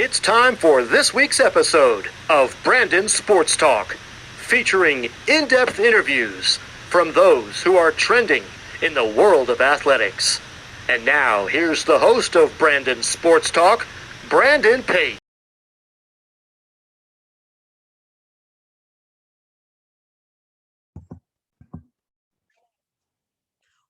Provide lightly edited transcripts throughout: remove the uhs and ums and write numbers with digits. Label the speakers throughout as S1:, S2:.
S1: It's time for this week's episode of Brandon Sports Talk, featuring in-depth interviews from those who are trending in the world of athletics. And now, here's the host of Brandon Sports Talk, Brandon Pate.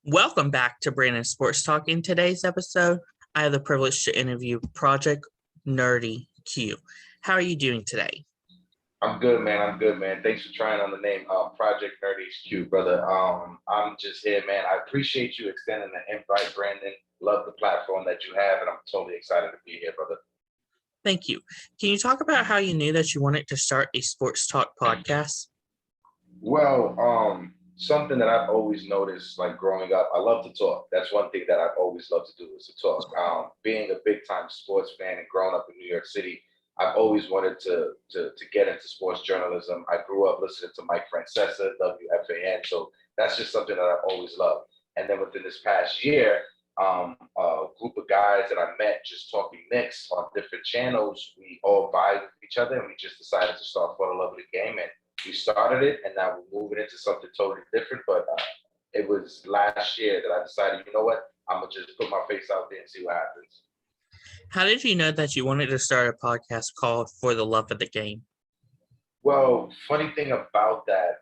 S2: Welcome back to Brandon Sports Talk. In today's episode, I have the privilege to interview Project Nerdy Q. How are you doing today?
S3: I'm good, man. Thanks for trying on the name, Project Nerdy Q, brother. I'm just here, man. I appreciate you extending the invite, Brandon. Love the platform that you have, and I'm totally excited to be here, brother.
S2: Thank you. Can you talk about how you knew that you wanted to start a sports talk podcast?
S3: Well, something that I've always noticed, like growing up, I love to talk. That's one thing that I've always loved to do is to talk. Being a big time sports fan and growing up in New York City, I've always wanted to get into sports journalism. I grew up listening to Mike Francesa, WFAN, so that's just something that I've always loved. And then within this past year, a group of guys that I met just talking Knicks on different channels, we all vibe with each other, and we just decided to start For the Love of the Game. And we started it, and now we're moving into something totally different. But it was last year that I decided, you know what, I'm gonna just put my face out there and see what happens.
S2: How did you know that you wanted to start a podcast called For the Love of the Game?
S3: Well, funny thing about that,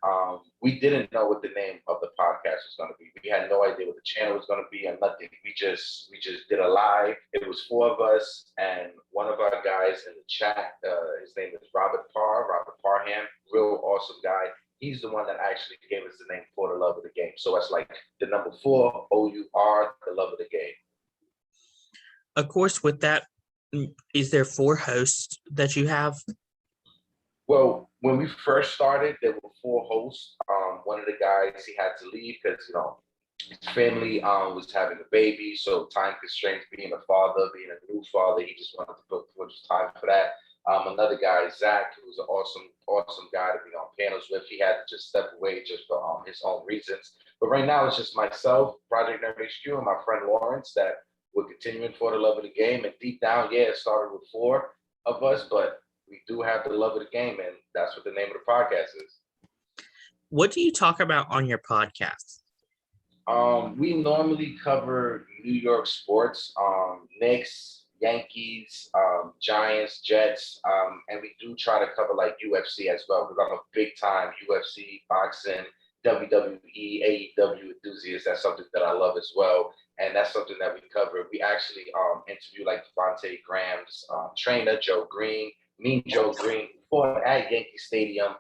S3: we didn't know what the name of the podcast was going to be. We had no idea what the channel was going to be and nothing. We just did a live. It was four of us and one of our guys in the chat. His name is Robert Parham, real awesome guy. He's the one that actually gave us the name For the Love of the Game. So it's like the number 4, OUR, the love of the game.
S2: Of course, with that, is there 4 hosts that you have?
S3: Well, when we first started, there were 4 hosts. One of the guys, he had to leave because, his family was having a baby. So time constraints, being a father, being a new father, he just wanted to put time for that. Another guy, Zach, who was an awesome guy to be on panels with. He had to just step away just for his own reasons. But right now, it's just myself, Project Nerdy HQ, and my friend Lawrence that we're continuing For the Love of the Game. And deep down, yeah, it started with 4 of us, but we do have the love of the game, and that's what the name of the podcast is.
S2: What do you talk about on your podcast?
S3: We normally cover New York sports, Knicks, Yankees, Giants, Jets, and we do try to cover like UFC as well, because I'm a big time UFC, boxing, WWE, AEW enthusiast. That's something that I love as well, and that's something that we cover. We actually interview like Devontae Graham's trainer, Joe Green. Mean Joe Green fought at Yankee Stadium.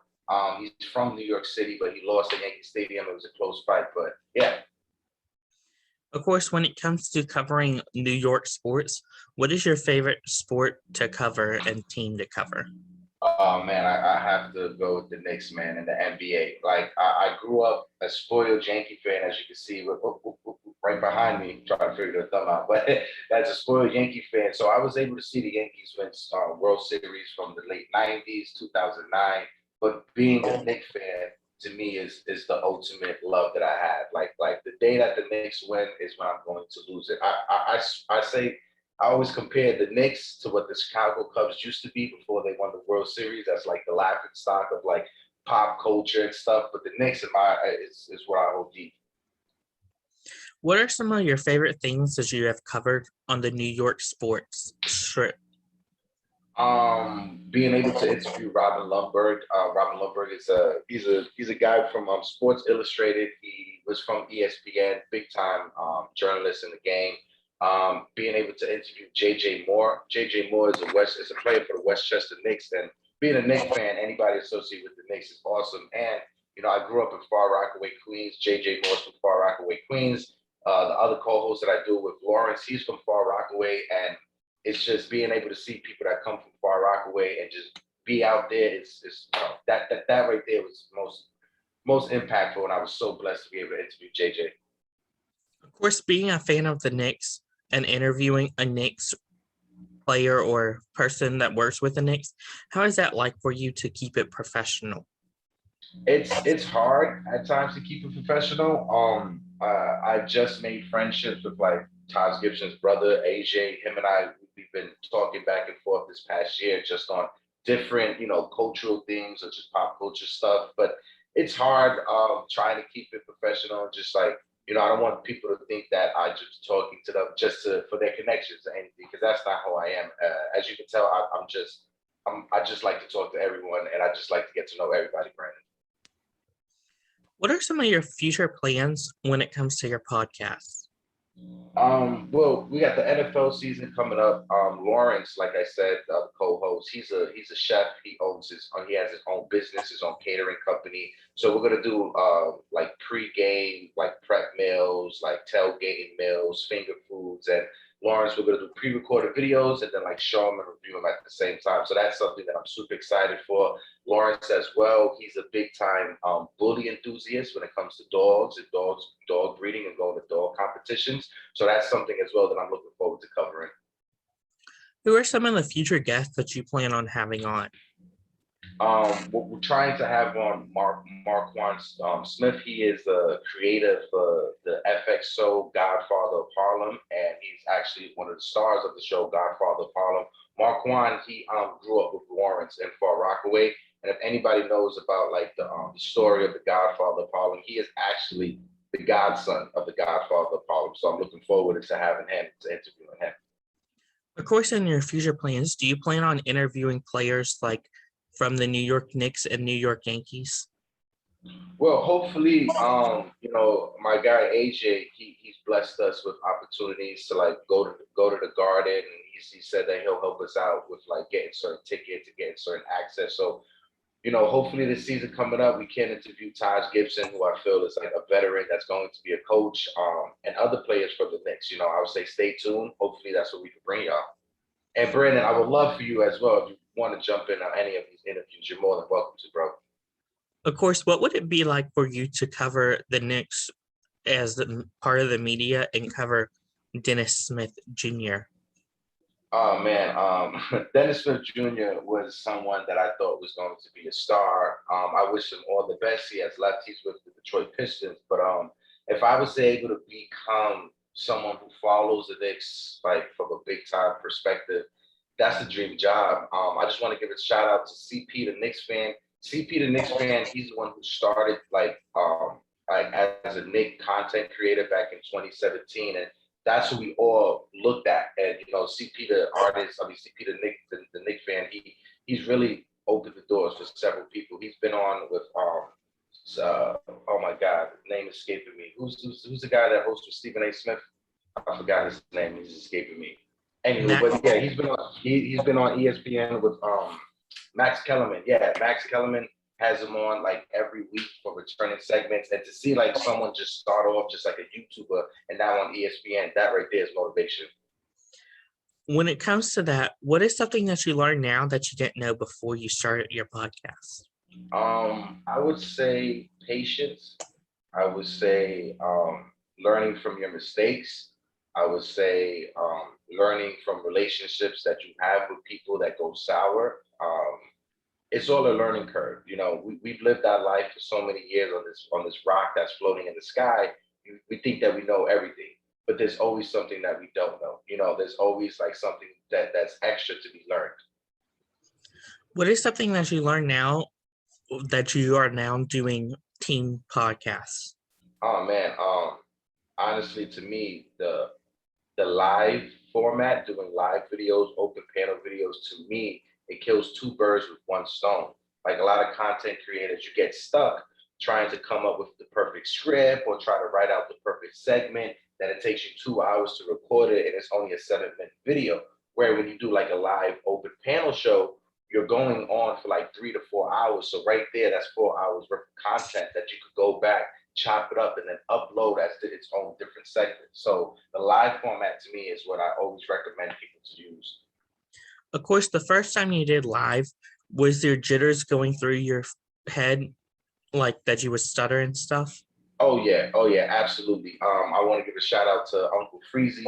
S3: He's from New York City, but he lost at Yankee Stadium. It was a close fight, but yeah.
S2: Of course, when it comes to covering New York sports, what is your favorite sport to cover and team to cover?
S3: Oh man, I have to go with the Knicks, man, and the NBA. Like I grew up a spoiled Yankee fan, as you can see, right behind me, trying to figure their thumb out. But that's a spoiled Yankee fan, so I was able to see the Yankees win World Series from the late '90s, 2009. But being a Knicks fan to me is the ultimate love that I have. Like the day that the Knicks win is when I'm going to lose it. I say. I always compare the Knicks to what the Chicago Cubs used to be before they won the World Series. That's like the laughing stock of like pop culture and stuff. But the Knicks is what I hold deep.
S2: What are some of your favorite things that you have covered on the New York sports strip?
S3: Being able to interview Robin Lundberg. Robin Lundberg is he's a guy from Sports Illustrated. He was from ESPN, big time journalist in the game. Being able to interview JJ Moore. JJ Moore is a player for the Westchester Knicks, and being a Knicks fan, anybody associated with the Knicks is awesome. And I grew up in Far Rockaway, Queens. JJ Moore's from Far Rockaway, Queens. The other co-host that I do with Lawrence, he's from Far Rockaway, and it's just being able to see people that come from Far Rockaway and just be out there. It's that right there was most impactful, and I was so blessed to be able to interview JJ.
S2: Of course, being a fan of the Knicks and interviewing a Knicks player or person that works with the Knicks, how is that like for you to keep it professional?
S3: It's hard at times to keep it professional. I just made friendships with like Taj Gibson's brother, AJ. Him and I, we've we've been talking back and forth this past year just on different, cultural things or just pop culture stuff. But it's hard trying to keep it professional and just like, I don't want people to think that I just talking to them just for their connections or anything, because that's not how I am. As you can tell, I just like to talk to everyone, and I just like to get to know everybody, Brandon.
S2: What are some of your future plans when it comes to your podcast?
S3: Well, we got the NFL season coming up. Lawrence, like I said, the co-host, he's a chef. He has his own business, his own catering company. So we're gonna do like pre-game, like prep meals, like tailgating meals, finger foods, and Lawrence, we're gonna do pre-recorded videos and then like show them and review them at the same time. So that's something that I'm super excited for. Lawrence as well, he's a big time bully enthusiast when it comes to dogs and dog breeding and going to dog competitions. So that's something as well that I'm looking forward to covering.
S2: Who are some of the future guests that you plan on having on?
S3: What we're trying to have on Marquand Smith. He is the creator for the FX show Godfather of Harlem, and he's actually one of the stars of the show Godfather of Harlem. Marquand, he grew up with Lawrence in Far Rockaway, and if anybody knows about like the story of the Godfather of Harlem, he is actually the godson of the Godfather of Harlem. So I'm looking forward to having him, to interviewing him.
S2: Of course, in your future plans, do you plan on interviewing players like from the New York Knicks and New York Yankees?
S3: Well, hopefully, my guy AJ, he's blessed us with opportunities to like go to the Garden, and he said that he'll help us out with like getting certain tickets and getting certain access. So, hopefully this season coming up, we can interview Taj Gibson, who I feel is like a veteran that's going to be a coach, and other players for the Knicks. I would say stay tuned. Hopefully that's what we can bring y'all. And Brandon, I would love for you as well, if you want to jump in on any of these interviews, you're more than welcome to, bro.
S2: Of course, what would it be like for you to cover the Knicks as part of the media and cover Dennis Smith Jr.?
S3: Oh man, Dennis Smith Jr. was someone that I thought was going to be a star. I wish him all the best. He has left. He's with the Detroit Pistons. But if I was able to become someone who follows the Knicks like from a big time perspective, that's the dream job. I just want to give a shout out to CP, the Knicks fan. CP, the Knicks fan, he's the one who started like as a Knick content creator back in 2017, and that's who we all looked at. And CP the artist, CP the Knick fan, he's really opened the doors for several people. He's been on with oh my God, the name is escaping me. Who's the guy that hosts with Stephen A. Smith? I forgot his name. He's escaping me. Anyway, but yeah, he's been on ESPN with Max Kellerman. Yeah, Max Kellerman has him on like every week for returning segments, and to see like someone just start off just like a YouTuber and now on ESPN, that right there is motivation.
S2: When it comes to that, what is something that you learn now that you didn't know before you started your podcast?
S3: I would say patience. I would say learning from your mistakes. I would say learning from relationships that you have with people that go sour. It's all a learning curve. We've lived our life for so many years on this rock that's floating in the sky. We think that we know everything, but there's always something that we don't know. There's always like something that's extra to be learned.
S2: What is something that you learn now that you are now doing team podcasts?
S3: Oh man, honestly, to me, the live format, doing live videos, open panel videos, to me, it kills two birds with one stone. Like a lot of content creators, you get stuck trying to come up with the perfect script or try to write out the perfect segment, that it takes you 2 hours to record it and it's only a 7-minute video. Where when you do like a live open panel show, you're going on for like 3 to 4 hours. So right there, that's 4 hours worth of content that you could go back, chop it up, and then upload as its own different segment. So the live format to me is what I always recommend people to use.
S2: Of course, the first time you did live, was there jitters going through your head, like that you would stutter and stuff?
S3: Oh yeah, absolutely. I want to give a shout out to Uncle Freezy.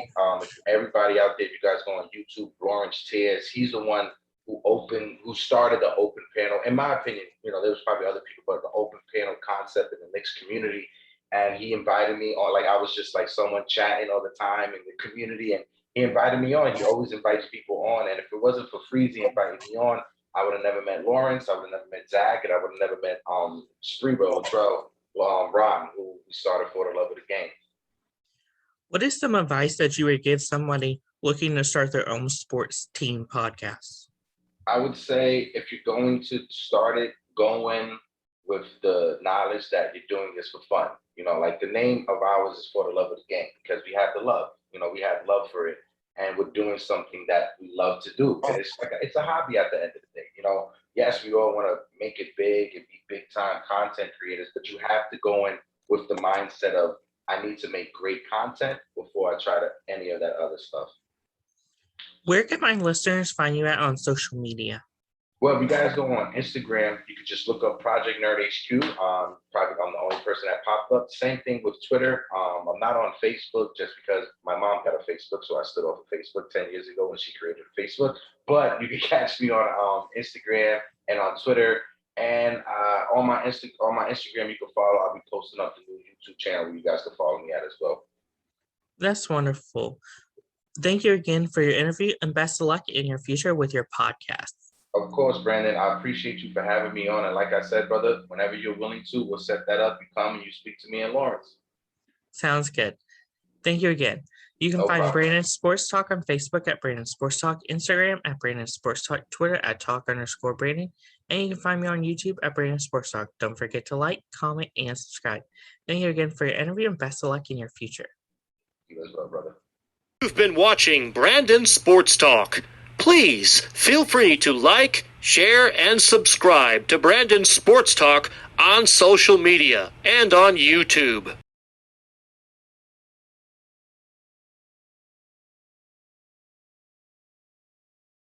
S3: Everybody out there, if you guys go on YouTube, Orange Tears, he's the one who started the open panel. In my opinion, there was probably other people, but the open panel concept in the Knicks community. And he invited me on, like I was just like someone chatting all the time in the community, and he he invited me on. He always invites people on. And if it wasn't for Freezy inviting me on, I would have never met Lawrence. I would have never met Zach, and I would have never met Sprebo, Latrell, Ron, who we started For the Love of the Game.
S2: What is some advice that you would give somebody looking to start their own sports team podcast?
S3: I would say if you're going to start it, go in with the knowledge that you're doing this for fun. You know, like the name of ours is For the Love of the Game because we have the love. You know, we have love for it, and we're doing something that we love to do. And it's a hobby at the end of the day. You know, yes, we all want to make it big and be big time content creators, but you have to go in with the mindset of I need to make great content before I try to any of that other stuff.
S2: Where can my listeners find you at on social media?
S3: Well, if you guys go on Instagram, you can just look up Project Nerd HQ. Probably I'm the only person that popped up. Same thing with Twitter. I'm not on Facebook just because my mom got a Facebook, so I stood off of Facebook 10 years ago when she created a Facebook. But you can catch me on Instagram and on Twitter. And on my Instagram, you can follow. I'll be posting up the new YouTube channel where you guys can follow me at as well.
S2: That's wonderful. Thank you again for your interview and best of luck in your future with your podcast.
S3: Of course, Brandon, I appreciate you for having me on. And like I said, brother, whenever you're willing to, we'll set that up. You come and you speak to me and Lawrence.
S2: Sounds good. Thank you again. You can find Brandon Sports Talk on Facebook at Brandon Sports Talk, Instagram at Brandon Sports Talk, Twitter at Talk_Brandon, and you can find me on YouTube at Brandon Sports Talk. Don't forget to like, comment, and subscribe. Thank you again for your interview and best of luck in your future.
S3: You as well, brother.
S1: You've been watching Brandon Sports Talk. Please feel free to like, share, and subscribe to Brandon Sports Talk on social media and on YouTube.